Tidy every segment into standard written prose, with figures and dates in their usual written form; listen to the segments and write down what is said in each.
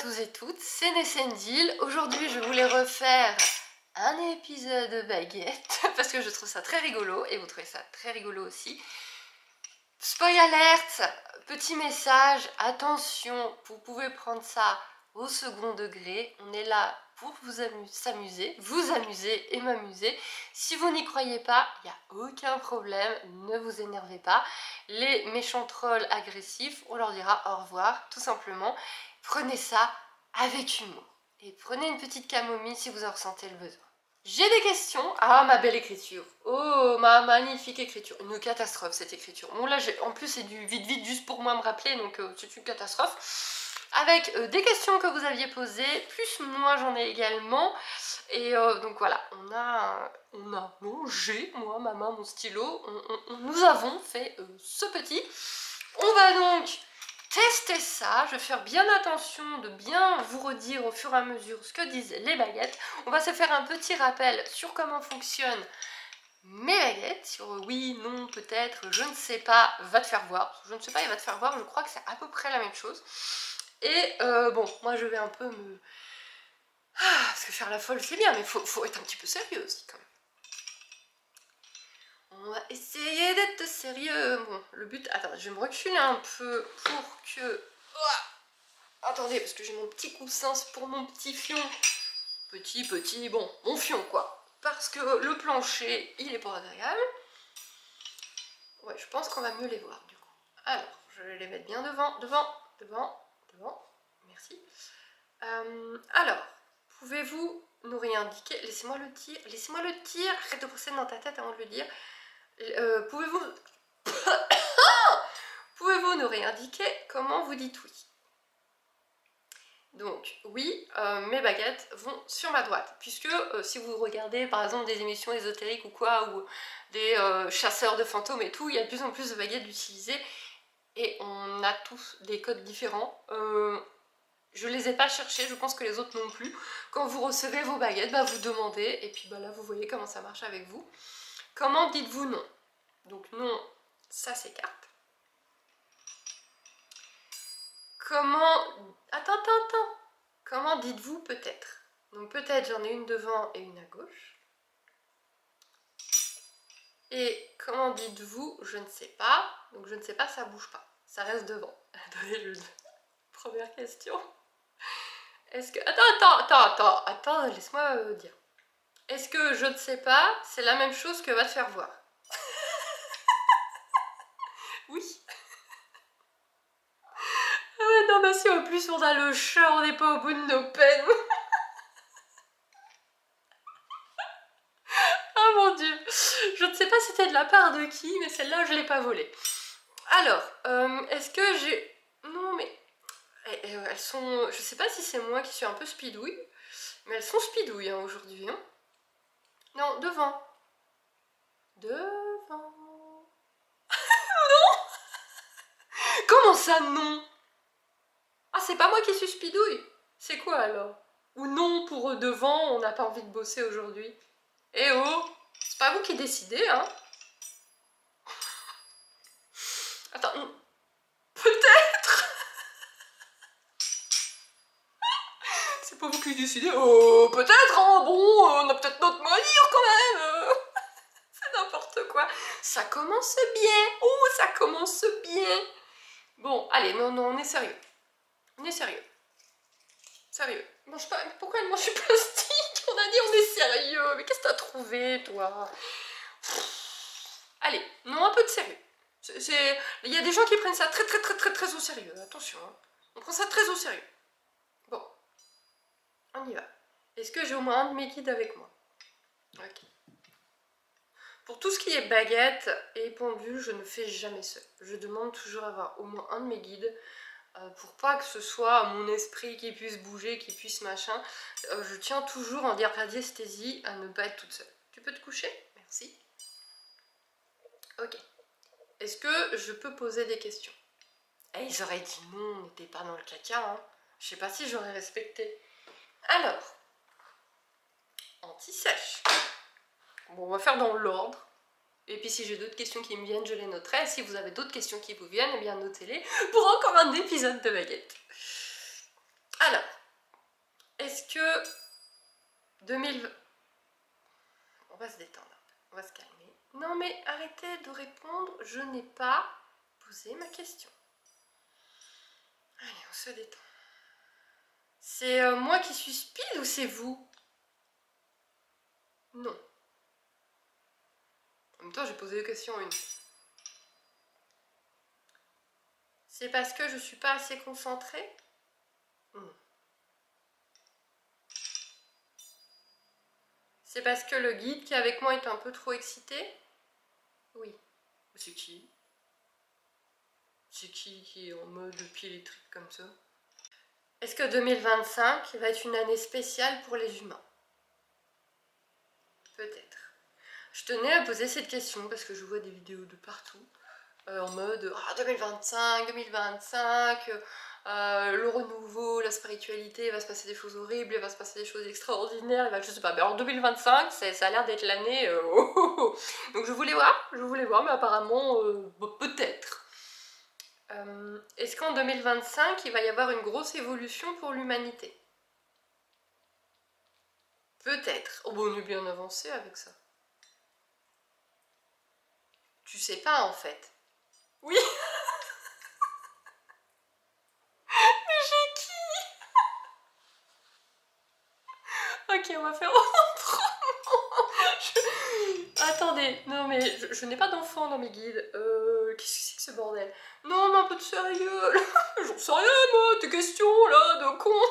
tous et toutes, c'est Nessendil. Aujourd'hui je voulais refaire un épisode de baguette parce que je trouve ça très rigolo et vous trouvez ça très rigolo aussi. Spoil alerte, petit message, attention, vous pouvez prendre ça au second degré. On est là pour vous amuser et m'amuser. Si vous n'y croyez pas, il n'y a aucun problème, ne vous énervez pas. Les méchants trolls agressifs, on leur dira au revoir, tout simplement. Prenez ça avec humour. Et prenez une petite camomille si vous en ressentez le besoin. J'ai des questions. Ah, ma belle écriture. Oh, ma magnifique écriture. Une catastrophe, cette écriture. Bon, là, en plus, c'est du vite juste pour moi me rappeler, donc c'est une catastrophe. Avec des questions que vous aviez posées, plus moi, j'en ai également. Et donc voilà, j'ai, moi, ma main, mon stylo, nous avons fait ce petit. On va donc tester ça, je vais faire bien attention de bien vous redire au fur et à mesure ce que disent les baguettes. On va se faire un petit rappel sur comment fonctionnent mes baguettes, sur oui, non, peut-être, je ne sais pas, va te faire voir. Je ne sais pas, il va te faire voir, je crois que c'est à peu près la même chose. Et bon, moi je vais un peu me... parce que faire la folle c'est bien, mais faut être un petit peu sérieux aussi quand même. On va essayer d'être sérieux. Bon, le but... Attends, je vais me reculer un peu pour que... Attendez, parce que j'ai mon petit coussin pour mon petit fion. Petit, bon, mon fion quoi. Parce que le plancher, il est pas agréable. Ouais, je pense qu'on va mieux les voir du coup. Alors, je vais les mettre bien devant. Merci. Alors, pouvez-vous nous réindiquer... Laissez-moi le dire. Arrête de brosser dans ta tête avant de le dire. Pouvez-vous nous réindiquer comment vous dites oui? Donc oui, mes baguettes vont sur ma droite, puisque si vous regardez par exemple des émissions ésotériques ou quoi, ou des chasseurs de fantômes et tout, il y a de plus en plus de baguettes utilisées et on a tous des codes différents. Je les ai pas cherchés, je pense que les autres non plus. Quand vous recevez vos baguettes, bah, vous demandez, et puis bah, là vous voyez comment ça marche avec vous. Comment dites-vous non? Donc non, ça s'écarte. Comment... Attends. Comment dites-vous peut-être? Donc peut-être j'en ai une devant et une à gauche. Et comment dites-vous je ne sais pas? Donc je ne sais pas, ça bouge pas. Ça reste devant. Attendez, première question. Est-ce que... Attends, laisse-moi dire. Est-ce que je ne sais pas, c'est la même chose que va te faire voir? Oui. Non mais si en plus on a le chat, on n'est pas au bout de nos peines. Oh mon dieu. Je ne sais pas c'était de la part de qui, mais celle-là je l'ai pas volée. Alors, est-ce que j'ai... Non mais... elles sont... Je sais pas si c'est moi qui suis un peu speedouille, mais elles sont speedouilles hein, aujourd'hui. Hein. Non, devant. Non. Comment ça non? Ah, c'est pas moi qui suis speedouille. C'est quoi alors? Ou non pour devant, on n'a pas envie de bosser aujourd'hui. Eh oh, c'est pas vous qui décidez, hein? Attends, peut-être. C'est pas vous qui décidez. Oh, peut-être, hein, bon, on a peut-être notre mot à dire quand même. C'est n'importe quoi. Ça commence bien. Oh, ça commence bien. Bon, allez, non, on est sérieux. On est sérieux. Sérieux. Mange pas... Pourquoi elle mange du plastique? On a dit on est sérieux. Mais qu'est-ce que t'as trouvé, toi? Allez, non, un peu de sérieux. Il y a des gens qui prennent ça très au sérieux. Attention, hein. On prend ça très au sérieux. Bon, on y va. Est-ce que j'ai au moins un de mes guides avec moi? Ok. Pour tout ce qui est baguette et pendule, je ne fais jamais seul. Je demande toujours à avoir au moins un de mes guides pour pas que ce soit mon esprit qui puisse bouger, qui puisse machin. Je tiens toujours en radiesthésie à ne pas être toute seule. Tu peux te coucher? Merci. Ok. Est-ce que je peux poser des questions? Et ils auraient dit non, on n'était pas dans le caca. Hein. Je sais pas si j'aurais respecté. Alors, anti-sèche. Bon, on va faire dans l'ordre. Et puis si j'ai d'autres questions qui me viennent, je les noterai. Si vous avez d'autres questions qui vous viennent, eh bien notez-les pour encore un épisode de baguette. Alors, est-ce que 2020... On va se détendre, on va se calmer. Non mais arrêtez de répondre, je n'ai pas posé ma question. Allez, on se détend. C'est moi qui suis speed ou c'est vous? Non. En même temps, j'ai posé 2 questions en une. C'est parce que je suis pas assez concentrée? Non. C'est parce que le guide qui est avec moi est un peu trop excité? Oui. C'est qui? C'est qui est en mode pied électrique comme ça? Est-ce que 2025 va être une année spéciale pour les humains? Peut-être. Je tenais à poser cette question parce que je vois des vidéos de partout en mode 2025, 2025, le renouveau, la spiritualité, il va se passer des choses horribles, il va se passer des choses extraordinaires, je sais pas, mais en 2025, ça a l'air d'être l'année... Donc je voulais voir, mais apparemment, peut-être. Est-ce qu'en 2025, il va y avoir une grosse évolution pour l'humanité? Peut-être. Oh bon, on est bien avancé avec ça. Tu sais pas en fait. Oui. Mais j'ai qui? Ok, on va faire autrement. Attendez, non mais je n'ai pas d'enfant dans mes guides. Qu'est-ce que c'est que ce bordel? Non mais un peu de sérieux. J'en sais rien moi, tes questions là, de con.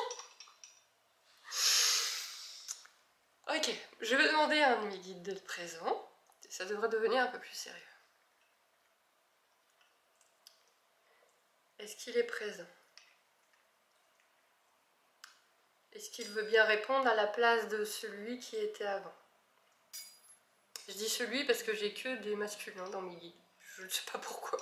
Ok, je vais demander à un de mes guides d'être présent. Ça devrait devenir un peu plus sérieux. Est-ce qu'il est présent? Est-ce qu'il veut bien répondre à la place de celui qui était avant? Je dis celui parce que j'ai que des masculins dans mes guides. Je ne sais pas pourquoi.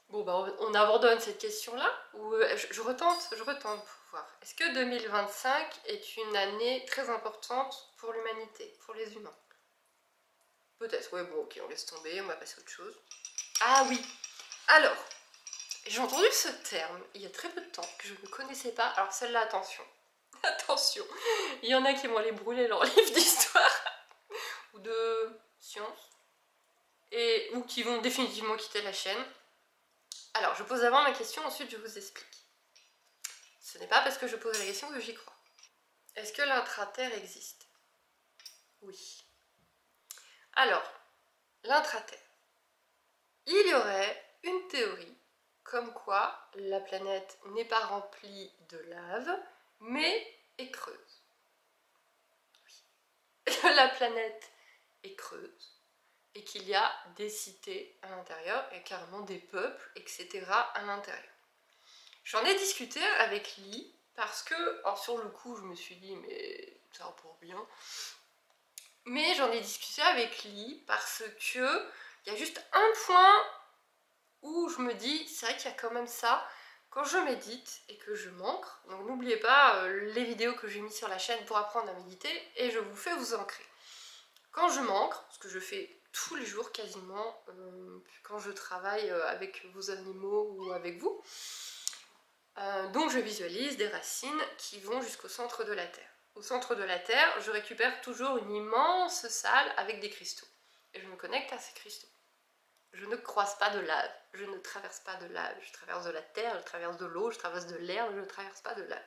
Bon, bah on abandonne cette question-là. Ou je retente pour voir. Est-ce que 2025 est une année très importante pour l'humanité, pour les humains? Peut-être, ouais, bon, ok, on laisse tomber, on va passer à autre chose. Ah oui, alors, j'ai entendu ce terme il y a très peu de temps que je ne connaissais pas. Alors celle-là, attention, attention, il y en a qui vont aller brûler leur livre d'histoire ou de science ou qui vont définitivement quitter la chaîne. Alors, je pose d'abord ma question, ensuite je vous explique. Ce n'est pas parce que je pose la question que j'y crois. Est-ce que l'intra-terre existe? Oui. Alors, l'intra-terre. Il y aurait une théorie comme quoi la planète n'est pas remplie de lave, mais est creuse. Oui. La planète est creuse et qu'il y a des cités à l'intérieur et carrément des peuples, etc. à l'intérieur. J'en ai discuté avec Lee parce que, alors sur le coup, je me suis dit, mais ça va pour bien. Mais j'en ai discuté avec Lee parce que il y a juste un point où je me dis, c'est vrai qu'il y a quand même ça. Quand je médite et que je m'ancre, donc n'oubliez pas les vidéos que j'ai mis sur la chaîne pour apprendre à méditer et je vous fais vous ancrer. Quand je m'ancre, ce que je fais tous les jours quasiment, quand je travaille avec vos animaux ou avec vous, donc je visualise des racines qui vont jusqu'au centre de la Terre. Au centre de la Terre, je récupère toujours une immense salle avec des cristaux. Et je me connecte à ces cristaux. Je ne croise pas de lave, je ne traverse pas de lave, je traverse de la terre, je traverse de l'eau, je traverse de l'air, je ne traverse pas de lave.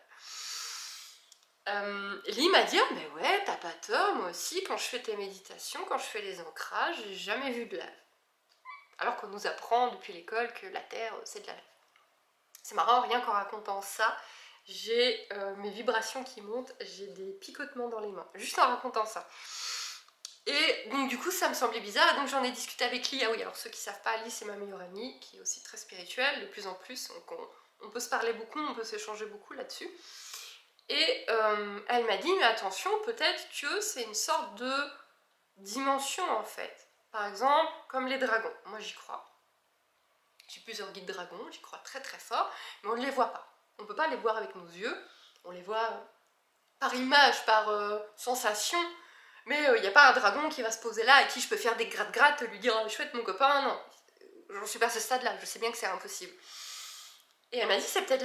Lee m'a dit, mais ouais, t'as pas tort, moi aussi, quand je fais tes méditations, quand je fais les ancrages, j'ai jamais vu de lave. Alors qu'on nous apprend depuis l'école que la terre, c'est de la lave. C'est marrant, rien qu'en racontant ça, j'ai mes vibrations qui montent, j'ai des picotements dans les mains, juste en racontant ça. Et donc du coup ça me semblait bizarre, et donc j'en ai discuté avec Lee. Ah oui, alors ceux qui savent pas, Lee c'est ma meilleure amie, qui est aussi très spirituelle, de plus en plus, donc on peut se parler beaucoup, on peut s'échanger beaucoup là-dessus. Et elle m'a dit, mais attention, peut-être que c'est une sorte de dimension en fait. Par exemple, comme les dragons, moi j'y crois. J'ai plusieurs guides dragons, j'y crois très très fort, mais on ne les voit pas. On ne peut pas les voir avec nos yeux, on les voit par image, par sensation, mais il n'y a pas un dragon qui va se poser là et qui je peux faire des gratte-gratte, lui dire oh, chouette mon copain, non. J'en suis pas à ce stade-là, je sais bien que c'est impossible. Et elle m'a dit c'est peut-être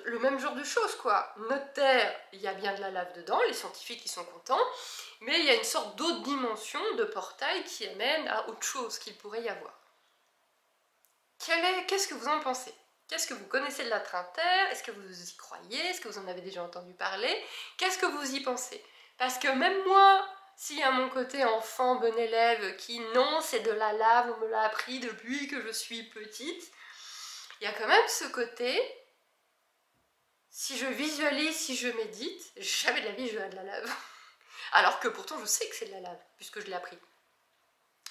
le même genre de choses quoi. Notre Terre, il y a bien de la lave dedans, les scientifiques ils sont contents, mais il y a une sorte d'autre dimension, de portail qui amène à autre chose qu'il pourrait y avoir. Qu'est-ce que vous en pensez? Qu'est-ce que vous connaissez de la Terre? Est-ce que vous y croyez? Est-ce que vous en avez déjà entendu parler? Qu'est-ce que vous y pensez? Parce que même moi, s'il y a mon côté enfant, bon élève, qui non, c'est de la lave, on me l'a appris depuis que je suis petite, il y a quand même ce côté, si je visualise, si je médite, jamais de la vie je vais de la lave. Alors que pourtant je sais que c'est de la lave, puisque je l'ai appris.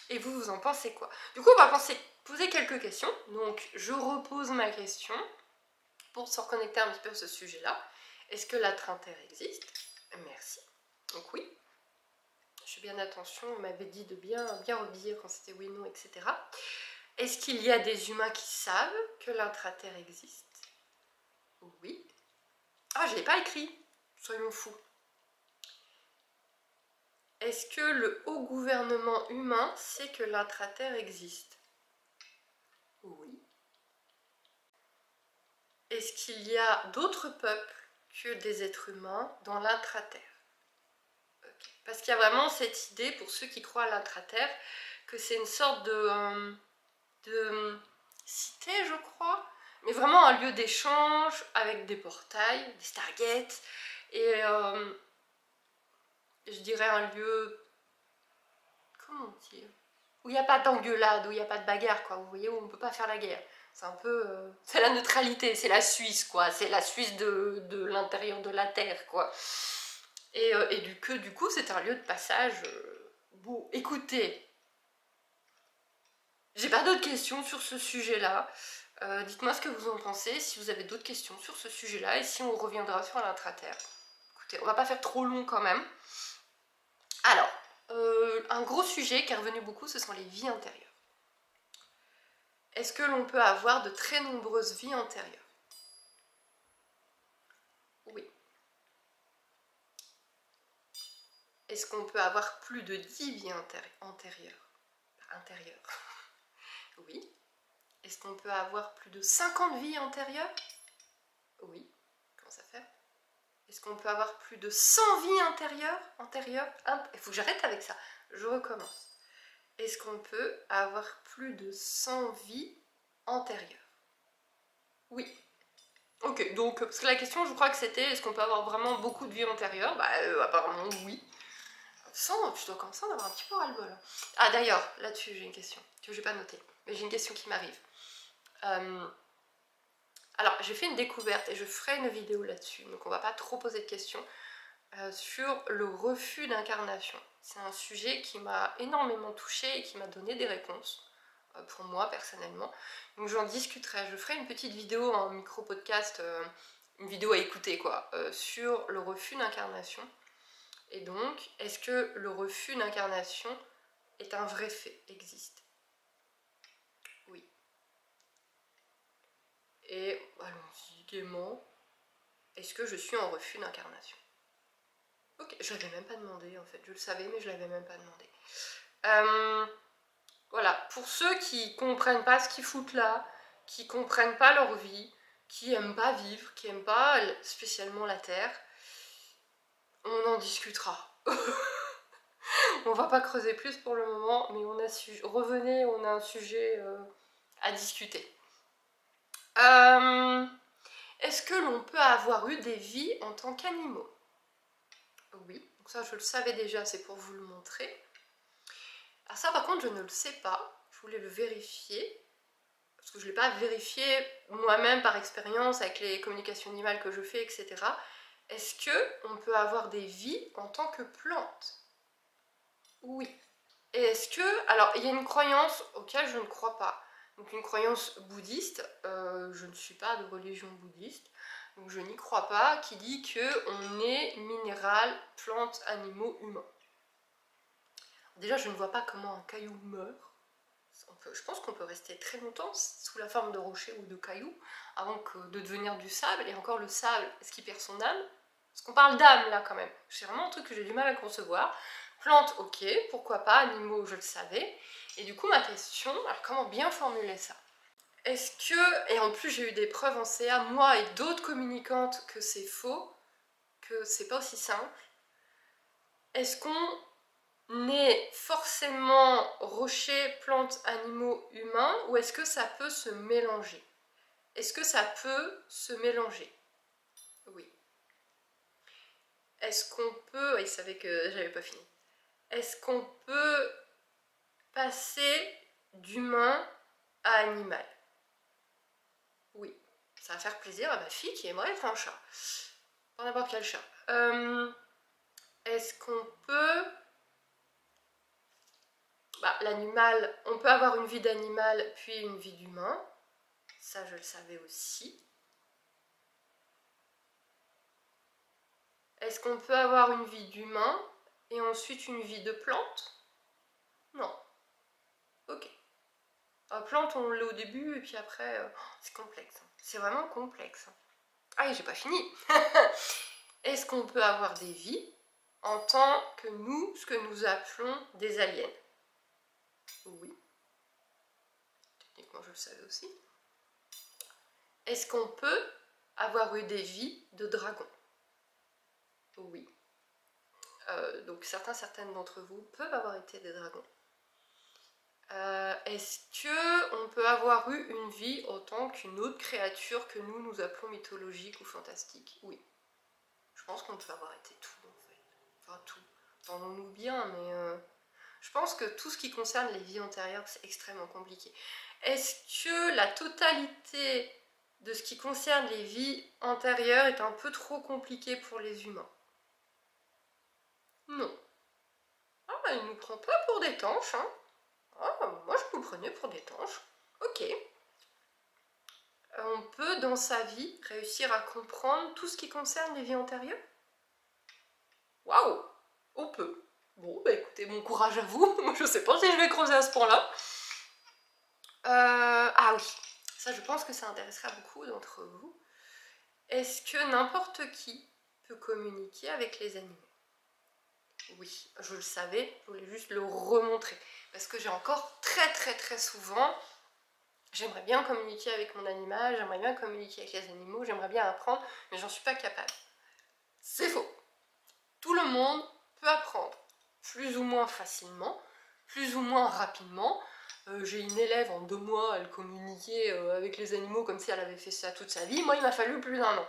Et vous, vous en pensez quoi? Du coup, on va poser quelques questions. Donc, je repose ma question pour se reconnecter un petit peu à ce sujet-là. Est-ce que la Terre existe? Merci. Donc oui. Je fais bien attention, on m'avait dit de bien redire quand c'était oui, non, etc. Est-ce qu'il y a des humains qui savent que l'intra-terre existe? Oui. Ah, je l'ai pas écrit. Soyons fous. Est-ce que le haut gouvernement humain sait que l'intra-terre existe? Oui. Est-ce qu'il y a d'autres peuples que des êtres humains dans l'intra-terre? Okay. Parce qu'il y a vraiment cette idée, pour ceux qui croient à l'intra-terre, que c'est une sorte de cité, je crois, mais vraiment un lieu d'échange avec des portails, des stargates, et je dirais un lieu, comment dire, où il n'y a pas d'engueulade, où il n'y a pas de bagarre, quoi, vous voyez, où on ne peut pas faire la guerre. C'est un peu, c'est la neutralité, c'est la Suisse, quoi, c'est la Suisse de l'intérieur de la Terre, quoi. Et du coup, c'est un lieu de passage. Bon, écoutez, j'ai pas d'autres questions sur ce sujet-là. Dites-moi ce que vous en pensez, si vous avez d'autres questions sur ce sujet-là, et si on reviendra sur l'intra-terre. Écoutez, on va pas faire trop long quand même. Alors, un gros sujet qui est revenu beaucoup, ce sont les vies antérieures. Est-ce que l'on peut avoir de très nombreuses vies antérieures? Oui. Est-ce qu'on peut avoir plus de 10 vies antérieures? Oui. Est-ce qu'on peut avoir plus de 50 vies antérieures? Oui. Comment ça fait? Est-ce qu'on peut avoir plus de 100 vies antérieures? Il faut que j'arrête avec ça. Je recommence. Est-ce qu'on peut avoir plus de 100 vies antérieures? Oui. Ok, donc, parce que la question, je crois que c'était, est-ce qu'on peut avoir vraiment beaucoup de vies antérieures? Bah, apparemment, oui. 100, je dois commencer à en avoir un petit peu ras-le-bol. Ah, d'ailleurs, là-dessus, j'ai une question, que je n'ai pas notée, mais j'ai une question qui m'arrive. Alors, j'ai fait une découverte et je ferai une vidéo là-dessus, donc on va pas trop poser de questions, sur le refus d'incarnation. C'est un sujet qui m'a énormément touchée et qui m'a donné des réponses, pour moi personnellement. Donc j'en discuterai, je ferai une petite vidéo en micro-podcast, une vidéo à écouter quoi, sur le refus d'incarnation. Et donc, est-ce que le refus d'incarnation est un vrai fait, existe? Oui. Et allons-y gaiement. Est-ce que je suis en refus d'incarnation? Ok, je l'avais même pas demandé en fait, je le savais mais je l'avais même pas demandé. Voilà, pour ceux qui comprennent pas ce qu'ils foutent là, qui comprennent pas leur vie, qui aiment pas vivre, qui aiment pas spécialement la Terre, on en discutera. On va pas creuser plus pour le moment, mais revenez, on a un sujet à discuter. Est-ce que l'on peut avoir eu des vies en tant qu'animaux? Oui, donc ça je le savais déjà, c'est pour vous le montrer. Alors ça par contre je ne le sais pas, je voulais le vérifier, parce que je ne l'ai pas vérifié moi-même par expérience avec les communications animales que je fais, etc. Est-ce qu'on peut avoir des vies en tant que plantes? Oui. Et est-ce que... Alors, il y a une croyance auquel je ne crois pas. Donc une croyance bouddhiste, je ne suis pas de religion bouddhiste, donc je n'y crois pas, qui dit qu'on est minéral, plantes, animaux, humains. Déjà, je ne vois pas comment un caillou meurt. Je pense qu'on peut rester très longtemps sous la forme de rocher ou de cailloux avant de devenir du sable. Et encore le sable, est-ce qu'il perd son âme? Parce qu'on parle d'âme là quand même. C'est vraiment un truc que j'ai du mal à concevoir. Plantes, ok, pourquoi pas. Animaux, je le savais. Et du coup, ma question, alors comment bien formuler ça? Est-ce que, et en plus j'ai eu des preuves en CA, moi et d'autres communicantes, que c'est faux, que c'est pas aussi simple. Est-ce qu'on est forcément rocher, plantes, animaux, humains, ou est-ce que ça peut se mélanger? Est-ce que ça peut se mélanger? Oui. Est-ce qu'on peut... Il savait que j'avais pas fini. Est-ce qu'on peut passer d'humain à animal? Oui. Ça va faire plaisir à ma fille qui aimerait être un chat. Pas n'importe quel chat. Est-ce qu'on peut... l'animal, on peut avoir une vie d'animal puis une vie d'humain. Ça, je le savais aussi. Est-ce qu'on peut avoir une vie d'humain et ensuite une vie de plante? Non. Ok. Plante, on l'a au début et puis après, c'est complexe. C'est vraiment complexe. Ah, et j'ai pas fini. Est-ce qu'on peut avoir des vies en tant que nous, ce que nous appelons des aliens? Oui. Techniquement, je le savais aussi. Est-ce qu'on peut avoir eu des vies de dragons? Oui. Donc certaines d'entre vous peuvent avoir été des dragons. Est-ce qu'on peut avoir eu une vie en tant qu'une autre créature que nous appelons mythologique ou fantastique? Oui. Je pense qu'on peut avoir été tout en fait. Enfin tout. Entendons-nous bien, mais je pense que tout ce qui concerne les vies antérieures, c'est extrêmement compliqué. Est-ce que la totalité de ce qui concerne les vies antérieures est un peu trop compliqué pour les humains? Non. Ah, il nous prend pas pour des tanches, hein. Ah, moi je vous le prenais pour des tanches. Ok. On peut dans sa vie réussir à comprendre tout ce qui concerne les vies antérieures? Waouh! On peut. Bon, bah écoutez, bon courage à vous. Je sais pas si je vais creuser à ce point-là. Ah oui, ça je pense que ça intéressera beaucoup d'entre vous. Est-ce que n'importe qui peut communiquer avec les animaux? Oui, je le savais, je voulais juste le remontrer. Parce que j'ai encore très souvent, j'aimerais bien communiquer avec mon animal, j'aimerais bien communiquer avec les animaux, j'aimerais bien apprendre, mais j'en suis pas capable. C'est faux. Tout le monde peut apprendre, plus ou moins facilement, plus ou moins rapidement. J'ai une élève en 2 mois, elle communiquait avec les animaux comme si elle avait fait ça toute sa vie. Moi, il m'a fallu plus d'1 an.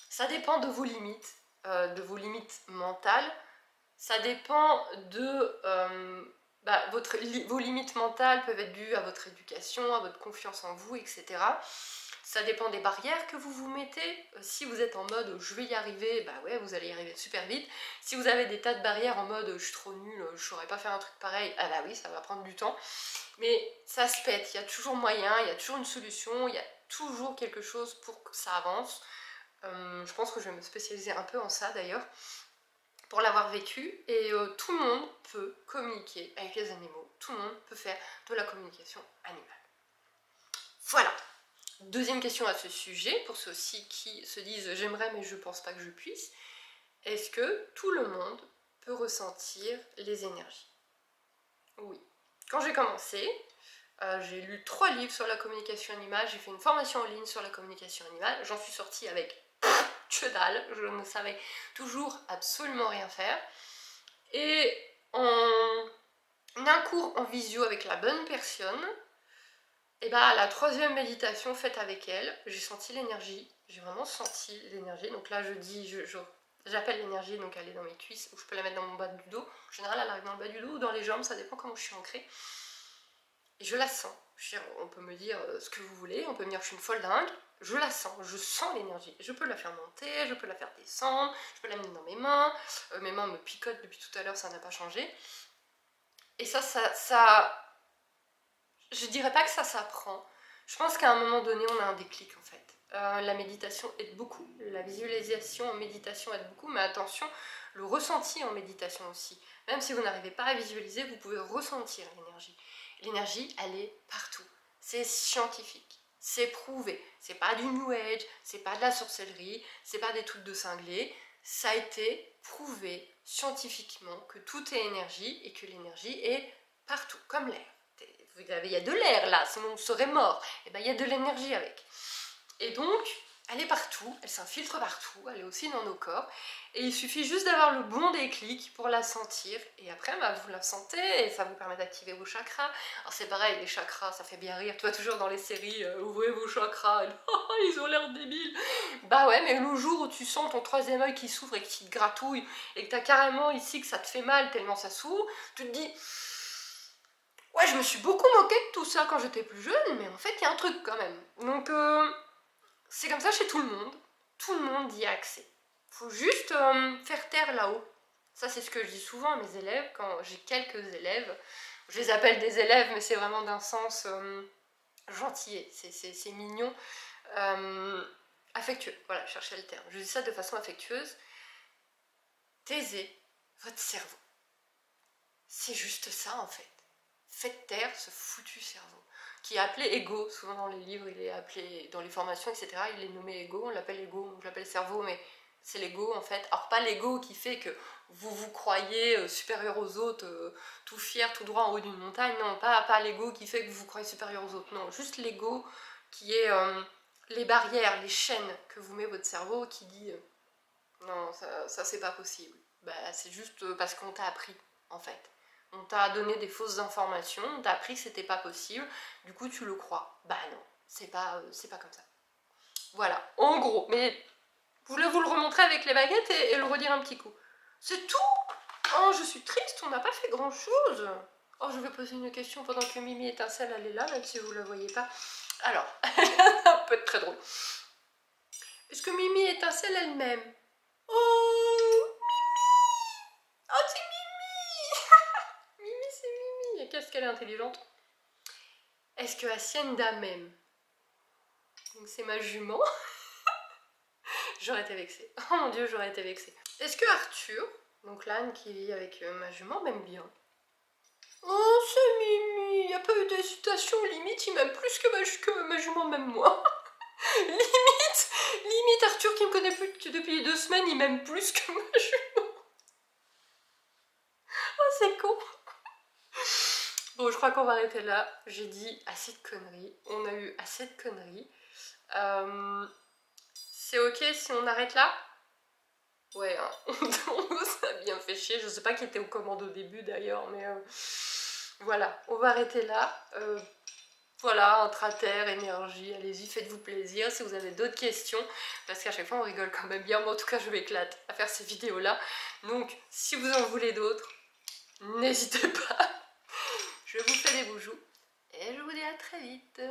Ça dépend de vos limites mentales. Ça dépend de... vos limites mentales peuvent être dues à votre éducation, à votre confiance en vous, etc. Ça dépend des barrières que vous vous mettez. Si vous êtes en mode je vais y arriver, bah ouais, vous allez y arriver super vite. Si vous avez des tas de barrières en mode je suis trop nulle, je saurais pas faire un truc pareil, ah bah oui, ça va prendre du temps. Mais ça se pète, il y a toujours moyen, il y a toujours une solution, il y a toujours quelque chose pour que ça avance. Je pense que je vais me spécialiser un peu en ça d'ailleurs, pour l'avoir vécu. Et tout le monde peut communiquer avec les animaux, tout le monde peut faire de la communication animale. Voilà. Deuxième question à ce sujet, pour ceux-ci qui se disent j'aimerais mais je pense pas que je puisse. Est-ce que tout le monde peut ressentir les énergies? Oui. Quand j'ai commencé, j'ai lu 3 livres sur la communication animale, j'ai fait une formation en ligne sur la communication animale, j'en suis sortie avec que dalle, je ne savais toujours absolument rien faire. Et en un cours en visio avec la bonne personne, et bah la 3e méditation faite avec elle, j'ai senti l'énergie, j'ai vraiment senti l'énergie. Donc là je dis, j'appelle l'énergie, donc elle est dans mes cuisses, ou je peux la mettre dans mon bas du dos. En général elle arrive dans le bas du dos ou dans les jambes, ça dépend comment je suis ancrée. Et je la sens. On peut me dire ce que vous voulez, on peut me dire que je suis une folle dingue, je la sens, je sens l'énergie. Je peux la faire monter, je peux la faire descendre, je peux la mettre dans mes mains me picotent depuis tout à l'heure, ça n'a pas changé. Et ça, je dirais pas que ça s'apprend. Je pense qu'à un moment donné, on a un déclic en fait. La méditation aide beaucoup, la visualisation en méditation aide beaucoup, mais attention, le ressenti en méditation aussi. Même si vous n'arrivez pas à visualiser, vous pouvez ressentir l'énergie. L'énergie, elle est partout. C'est scientifique, c'est prouvé. C'est pas du New Age, c'est pas de la sorcellerie, c'est pas des trucs de cinglés. Ça a été prouvé scientifiquement que tout est énergie et que l'énergie est partout, comme l'air. il y a de l'air là, sinon on serait mort. Et ben il y a de l'énergie avec. Et donc, elle est partout, elle s'infiltre partout, elle est aussi dans nos corps. Et il suffit juste d'avoir le bon déclic pour la sentir. Et après, bah, vous la sentez et ça vous permet d'activer vos chakras. Alors c'est pareil, les chakras, ça fait bien rire. Tu vois, toujours dans les séries, ouvrez vos chakras. Ils ont l'air débiles. Bah ouais, mais le jour où tu sens ton troisième œil qui s'ouvre et qui te gratouille, et que t'as carrément ici que ça te fait mal tellement ça s'ouvre, tu te dis... Ouais, je me suis beaucoup moquée de tout ça quand j'étais plus jeune, mais en fait, il y a un truc quand même. Donc, c'est comme ça chez tout le monde. Tout le monde y a accès. Faut juste faire taire là-haut. Ça, c'est ce que je dis souvent à mes élèves, quand j'ai quelques élèves. Je les appelle des élèves, mais c'est vraiment d'un sens gentil, c'est mignon. Affectueux, voilà, cherchez le terme. Je dis ça de façon affectueuse. Taisez votre cerveau. C'est juste ça, en fait. Faites taire ce foutu cerveau, qui est appelé ego. Souvent dans les livres, il est appelé, dans les formations, etc., il est nommé ego, on l'appelle ego, je l'appelle cerveau, mais c'est l'ego en fait. Alors pas l'ego qui fait que vous vous croyez supérieur aux autres, tout fier, tout droit en haut d'une montagne, non, pas l'ego qui fait que vous vous croyez supérieur aux autres, non, juste l'ego qui est les barrières, les chaînes que vous met votre cerveau qui dit non, ça c'est pas possible. Bah, c'est juste parce qu'on t'a appris en fait. On t'a donné des fausses informations, on t'a appris que c'était pas possible, du coup tu le crois. Bah non, c'est pas comme ça. Voilà, en gros. Mais je voulais vous le remontrer avec les baguettes et le redire un petit coup. C'est tout. Oh, je suis triste, on n'a pas fait grand chose. Oh, je vais poser une question pendant que Mimi Étincelle, elle est là, même si vous la voyez pas. Alors, ça peut être très drôle. Est-ce que Mimi Étincelle elle-même? Oh, Mimi! Oh, c'est qu'est-ce qu'elle est intelligente. Est-ce que Hacienda m'aime? Donc c'est ma jument. J'aurais été vexée. Oh mon dieu, j'aurais été vexée. Est-ce que Arthur, donc l'âne qui vit avec ma jument, m'aime bien? Oh, c'est Mimi. Il n'y a pas eu d'hésitation. Limite, il m'aime plus que ma jument m'aime moi. limite Arthur qui me connaît plus depuis 2 semaines, il m'aime plus que ma jument. Oh, c'est con. Bon, je crois qu'on va arrêter là. J'ai dit assez de conneries. On a eu assez de conneries. C'est ok si on arrête là? Ouais, hein. Ça a bien fait chier. Je sais pas qui était aux commandes au début d'ailleurs, mais voilà, on va arrêter là. Voilà, intra-terre, énergie, allez-y, faites-vous plaisir si vous avez d'autres questions, parce qu'à chaque fois on rigole quand même bien. Moi en tout cas je m'éclate à faire ces vidéos là. Donc si vous en voulez d'autres, n'hésitez pas. Je vous fais des bijoux et je vous dis à très vite.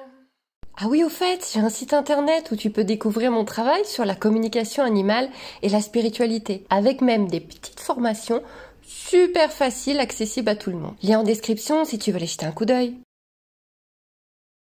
Ah oui, au fait, j'ai un site internet où tu peux découvrir mon travail sur la communication animale et la spiritualité, avec même des petites formations super faciles, accessibles à tout le monde. Lien en description si tu veux aller jeter un coup d'œil.